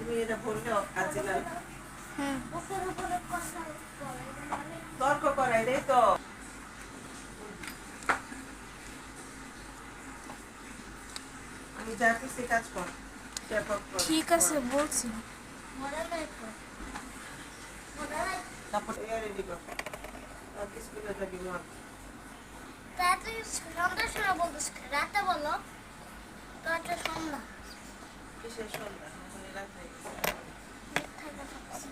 তুমি এটা বললে কাজে লাগবে। হুম। তর্ক করাই রে তো। আমি যা করছি কাজ কর। ঠিক আছে বলছি। তারপর রেডি কর। স্কুলে যাবি মা। সন্ধ্যার সময় বলতেছ রাতে বলো তো একটা সন্ধ্যা কিসের সন্ধ্যা? রাত হয়ে গেছে। মিথ্যা কথা বলছি।